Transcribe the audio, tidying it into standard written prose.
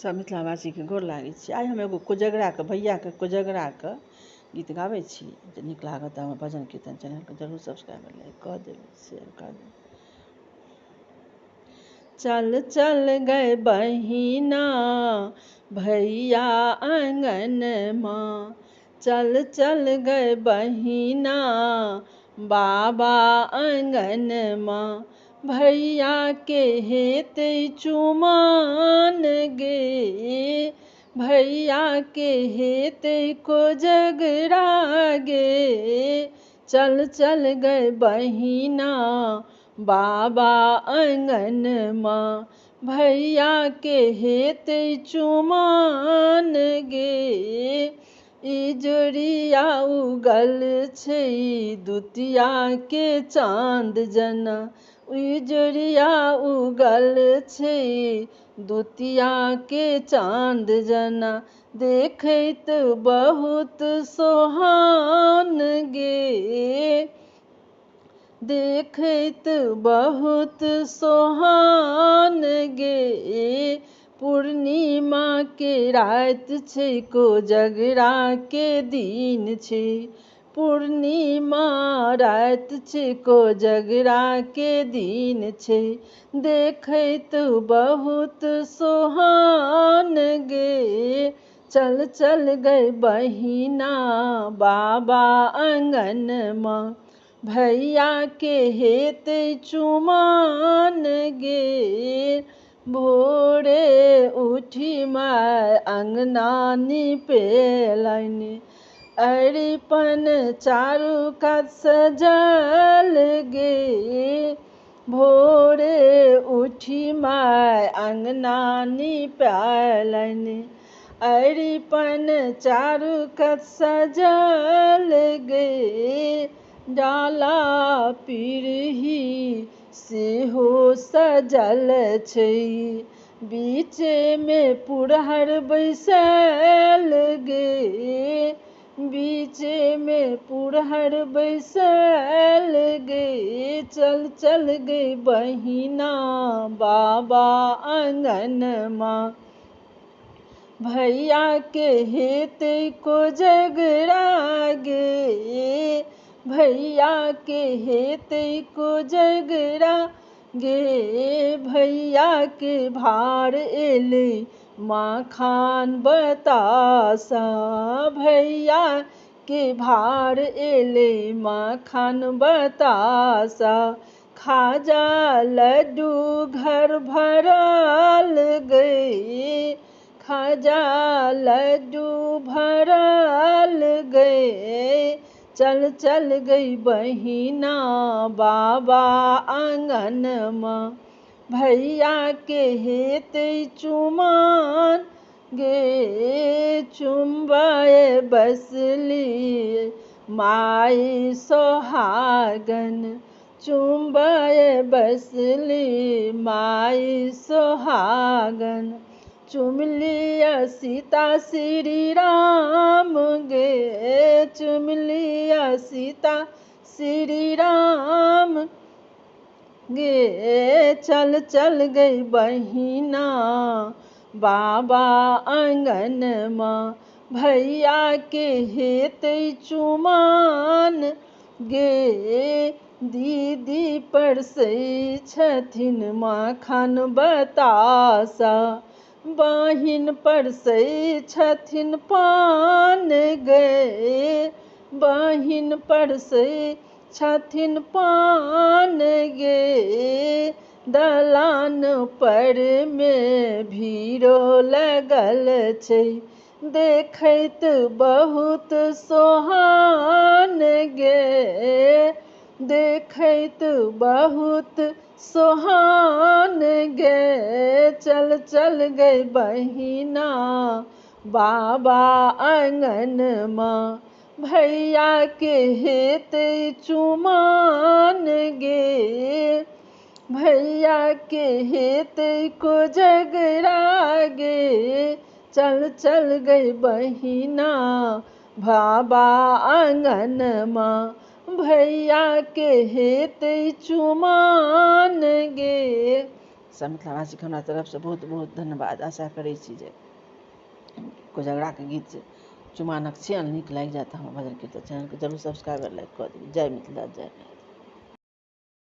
सब मिथिलावासी के गोर लागै छी। आइ हम एगो कोजगरा के भैया के कोजगरा के गीत गाबै छी। जे नीक लागत हमर भजन कीर्तन चैनल के जरूर सब्सक्राइब लाइक कऽ देबै, शेयर कऽ देबै। चल चल गए बहिना भैया आंगनमा, चल चल गए बहिना बाबा आंगनमा, भैया के हेते चुमान गे, भैया के हेते कोजगरा गे। चल चल गए बहिना बाबा आंगनमा, भैया के हेते चुमान गे। इजोरिया उगल छै दुतिया के चाँद जना, इजोरिया उगल छै दुतिया के चाँद जना, देखैत बहुत सोहान गे, देखैत बहुत सोहान गे। पूर्णिमा के रात छै कोजगरा के दिन छै, पूर्णिमा रात छै कोजगरा के दिन छै, देखैत बहुत सोहान गे। चल चल गए बहिना बाबा आंगनमा, भैया के हेते चुमान गे। भोरे उठी माय अंगना निपेलनि, अरिपन चारू कात सजल गे। भोरे उठी माय अंगना निपेलनि, अरिपन चारू कात सजल गे। डाला पीरही सेहो सजल छै, बीचे में पुरहर बैसल गे, बीचे में पुरहर बैसल गे। चल चल गई बहिना बाबा आंगनमा, भैया के हेते कोजगरा गे, भैया के हेते कोजगरा गे। भैया के भार एले माखान बतासा, भैया के भार एले माखान बतासा, खाजा लड्डू घर भरल गए, खाजा लड्डू भरल गए। चल चल गई बहिना बाबा आंगनमा, भैया के हेते चुमान गे। चुम्बाए बसली माई सोहागन, चुम्बाए बसली माई सोहागन, चुमलिया सीता श्री राम गे, चुमलिया सीता श्री राम गे। चल चल गई बहिना बाबा आंगनमा, भैया के हेते चुमान गे। दीदी परसै छथिन माखन बतासा, बहिन परसै छथिन पान गे, बहिन परसै छथिन पान गे। दलान पर में भीड़ो लगल छै, देखैत बहुत सोहान गे, देखैत बहुत सोहान गे। चल चल गई बहिना बाबा आंगनमा, भैया के हेते चुमान गे, भैया के हेते कोजगरा गे। चल चल गई बहिना बाबा आंगनमा, भैया के हेते चुमान गे। सब मिथिलावासीके हमरा तरफसँ बहुत बहुत धन्यवाद। आशा करै छी जे कोजगराके गीत चुमानक छियनि नीक लागि जायत। हमर भजन कीर्तन चैनलके जरूर सब्सक्राइब लाइक कऽ देबै। जय मिथिला जय मैथिली।